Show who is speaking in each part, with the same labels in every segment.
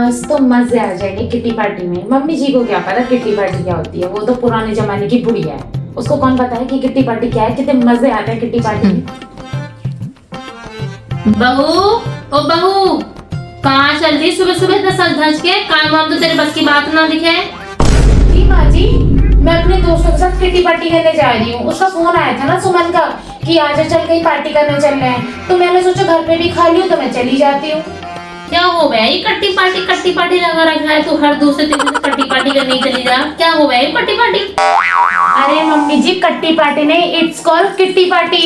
Speaker 1: आज तो मजे आ जाएंगे किट्टी पार्टी में। मम्मी जी को क्या पता किट्टी पार्टी क्या होती है, वो तो पुराने जमाने की बुढ़िया है, उसको कौन पता है कि किट्टी पार्टी क्या है, कितने मजे आते हैं किट्टी पार्टी में।
Speaker 2: बहू, ओ बहू, कहाँ चल रही सुबह सुबह इतना सज धज के? काम वाम तो तेरे बस की बात ना दिखे।
Speaker 1: जी माँ जी, मैं अपने दोस्तों के साथ किट्टी पार्टी करने जा रही हूँ। उसका फोन आया था ना सुमन का कि आज चल कहीं पार्टी करने चल रहे हैं, तो मैंने सोचा घर पे भी खा लियो तो मैं चली जाती हूँ।
Speaker 2: क्या हो गया ये कट्टी पार्टी लगा रखा है? तू हर दूसरे दिन से कट्टी पार्टी करने चली जा। क्या हो गया ये कट्टी पार्टी?
Speaker 1: अरे मम्मी जी, कट्टी पार्टी नहीं, it's called kitty party.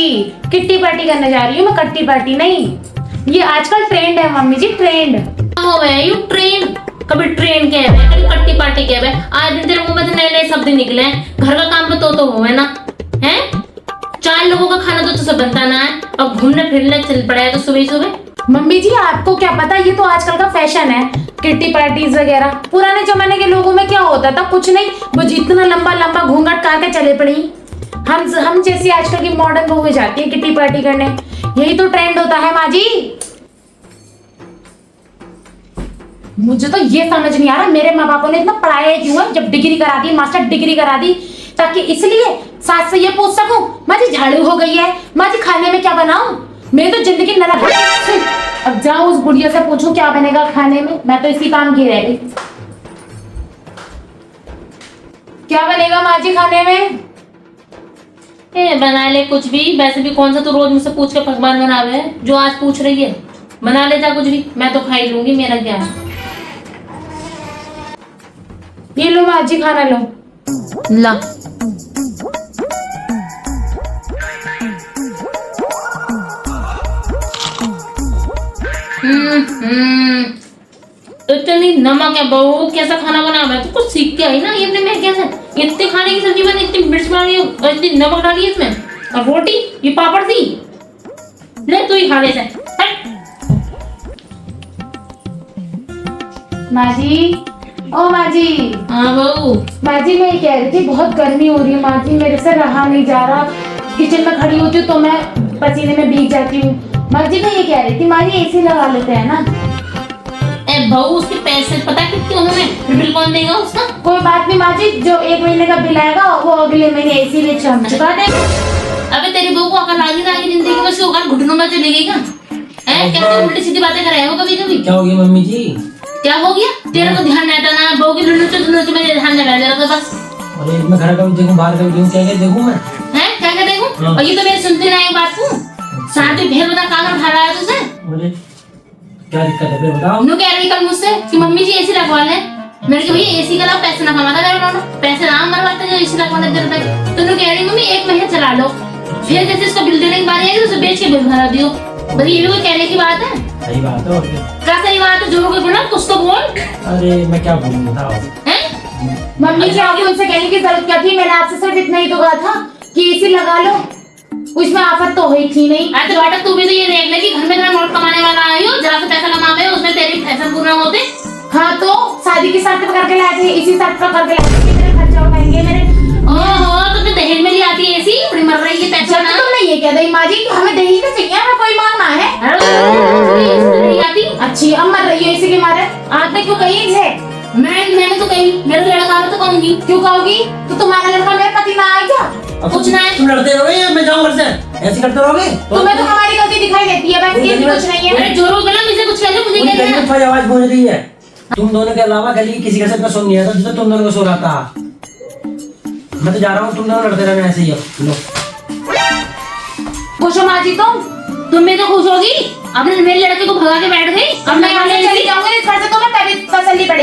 Speaker 1: Kitty party करने जा रही हूँ मैं, कट्टी पार्टी नहीं। ये आजकल ट्रेंड है मम्मी जी, ट्रेंड।
Speaker 2: क्या हो गया यू ट्रेंड? कभी ट्रेंड कह रहे कभी कट्टी पार्टी कह रहे। आज दिन तेरे मुंह में से नए नए शब्द निकले हैं। घर का काम तो हो है ना, है? 4 लोगों का खाना तो तुझसे बनता ना है और घूमने फिरने चल पड़ा है तो सुबह सुबह।
Speaker 1: मम्मी जी आपको क्या पता, ये तो आजकल का फैशन है किट्टी पार्टीज वगैरह। पुराने जमाने के लोगों में क्या होता था, कुछ नहीं, वो जितना लंबा लंबा घूंघट करके चले पड़ी। हम जैसी आजकल की मॉडर्न बहुएं जाती है किट्टी पार्टी करने, यही तो ट्रेंड होता है माँ जी। मुझे तो ये समझ नहीं आ रहा मेरे माँ बापों ने इतना पढ़ाया क्यों है, जब डिग्री करा दी, मास्टर डिग्री करा दी, ताकि इसलिए सास से ये पूछ सकूं माँ जी झाड़ू हो गई है, माँ जी खाने में क्या बनाऊं। मेरी तो जिंदगी नरक है। अब जाऊं उस बुढ़िया से पूछूं क्या बनेगा खाने में, मैं तो इसी काम की रह गई। क्या बनेगा माँ जी खाने में?
Speaker 2: बना ले कुछ भी। वैसे भी कौन सा तू रोज मुझसे पूछ के पकवान बनावे है जो आज पूछ रही है? बना ले जा कुछ भी, मैं तो खा ही लूंगी, मेरा क्या है।
Speaker 1: ये लो माँ जी खाना लो।
Speaker 2: ला इतनी नमक है बहू, कैसा खाना बना है? तो कुछ सीख के आई ना ये अपने में। कैसे इतने खाने की सब्जी बनी, इतनी मिर्च मारी और इतनी नमक डाली है इसमें, और रोटी ये पापड़ थी। ले तू ही खा ले से।
Speaker 1: माँ जी, ओ माँ जी।
Speaker 2: हाँ बहू।
Speaker 1: माँ जी मैं ये कह रही थी, बहुत गर्मी हो रही है माँ जी, मेरे से रहा नहीं जा रहा। किचन में खड़ी होती हूँ तो मैं पसीने में भीग जाती हूँ। माँ जी मैं ये कह रही थी, माँ जी एसी लगा लेते हैं ना।
Speaker 2: ए बहू, उसके पैसे पता कितने होंगे? बिल कौन देगा उसका?
Speaker 1: कोई बात नहीं माँ जी, जो 1 महीने का बिल आएगा वो अगले महीने एसी में हम चुका देंगे।
Speaker 2: अबे तेरी बहू को अकल आगी ना आगी जिंदगी में, उसकी औकात घुटनों में चली गई क्या? कैसे उल्टी सीधी बातें कर रहे हो कभी कभी?
Speaker 3: क्या हो गया मम्मी जी?
Speaker 2: क्या हो गया? तेरा तो ध्यान रहता ना, बहू की लुल्लू से में ध्यान लगा दे रहा था बस।
Speaker 3: अरे मैं घर का भी देखूं, बाहर का भी देखूं, क्या क्या देखूं मैं?
Speaker 2: हैं क्या क्या देखूं? और ये तो मेरे सुनते ना एक बात को साथ में भेड़ बता कागज उठा रहा है तुझसे।
Speaker 3: अरे क्या दिक्कत है फिर बताओ।
Speaker 2: नु कह रही कल मुझसे कि मम्मी जी एसी लगवा ले। मैंने कहा भैया एसी का लाभ पैसे ना कमाता मेरे उन्होंने, पैसे ना मरवाते जो एसी लगवाने दे रहे थे। तो नु कह रही मम्मी 1 महीने चला लो, फिर जैसे इसका बिल देने की बारी आएगी तो उसे बेच के बिल भरा दियो। बस ये भी कोई कहने की बात है?
Speaker 3: सही बात है। और
Speaker 2: क्या सही बात है? जो कोई बोला कुछ तो बोल।
Speaker 3: अरे मैं क्या बोलूं बताओ।
Speaker 2: हैं?
Speaker 1: मम्मी जी आपको उनसे कहने की जरूरत क्या थी, मैंने आपसे सिर्फ इतना ही तो कहा था कि एसी लगा लो, उसमें आफत तो हुई थी नहीं।
Speaker 2: अरे तो बेटा तू भी तो ये देख ले कि घर में जरा नोट कमाने वाला आई हो, जरा सा पैसा कमावे उसमें तेरी फैशन पूरा होते।
Speaker 1: हाँ तो शादी की शर्त पर करके लाए थे, इसी शर्त पर करके लाए थे कि मेरे खर्चा उठाएंगे मेरे।
Speaker 2: ओहो तो फिर दहेज में ले आती है एसी, बड़ी मर रही है पैसा
Speaker 1: जब
Speaker 2: ना।
Speaker 1: तुमने ये कह दी माँ जी कि हमें दहेज तो चाहिए, हमें कोई मांगना है।
Speaker 2: नहीं आती।
Speaker 1: अच्छी अब मर रही है इसी के मारे, आपने क्यों कही इसे?
Speaker 2: मैंने तो कही मेरा लड़का मैं तो कहूंगी।
Speaker 1: क्यों कहोगी? तो तुम्हारा लड़का मेरे पति ना आए क्या?
Speaker 2: कुछ ना है।
Speaker 3: तुम लड़ते रहोगे या मैं जाऊं घर से? ऐसे करते रहोगे?
Speaker 1: तुम्हें तो हमारी गलती दिखाई देती है, बस ये कुछ नहीं है।
Speaker 2: अरे जोरो गला मुझे कुछ कह दो, मुझे क्या कहना?
Speaker 3: तुम्हारी आवाज गूंज रही है। तुम दोनों के अलावा गली किसी का साथ सुन नहीं आता, जितना तुम दोनों को सो रहा था। मैं तो जा रहा हूँ, तुम दोनों लड़ते रहना ऐसे ही। लो
Speaker 1: खुश हो माँ जी
Speaker 2: तुम भी तो खुश होगी, अपने मेरे लड़के को भगा के बैठ गई।
Speaker 1: अब मैं यहाँ से चली जाऊंगी इस घर से, तो मैं तभी तसल्ली पड़ेगी।